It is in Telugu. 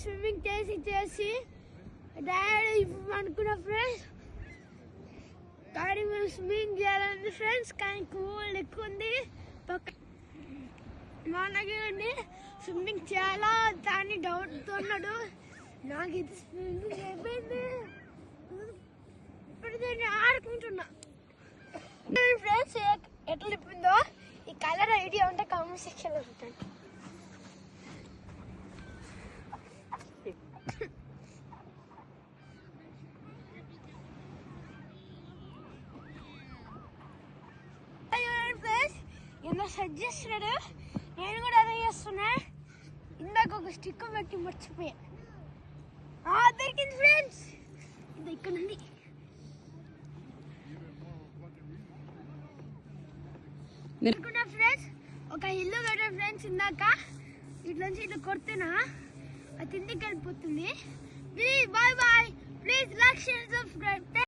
స్విమ్మింగ్ చేసి డాడీ అనుకున్న ఫ్రెండ్స్, కానీ మేము స్విమ్మింగ్ చేయాలంటే ఫ్రెండ్స్, కానీ కూల్ ఎక్కువ ఉంది. మా నాన్నగారిని స్విమ్మింగ్ చేయాలా అని డౌట్తో ఉన్నాడు. నాకు ఇది స్విమ్మింగ్ అయిపోయింది, ఇప్పుడు నేను ఆడుకుంటున్నా. ఫ్రెండ్స్ ఎట్లా చెప్పిందో ఈ కలర్ ఐడియా ఉంటే కామెంట్ సెక్షన్లో పెట్టండి. ఇలా సెట్ చేస్తున్నాడు, నేను కూడా అదే చేస్తున్నా. ఇందాక ఒక స్టిక్ పెట్టి మర్చిపోయా, దొరికింది ఫ్రెండ్స్. ఇది ఇక్కడ ఉంది. ఫ్రెండ్స్ ఒక ఇల్లు కట్టే ఫ్రెండ్స్, ఇందాక ఇట్లా నుంచి ఇట్లా కొడుతున్నా అది ఇంటికి వెళ్ళిపోతుంది. Bye bye.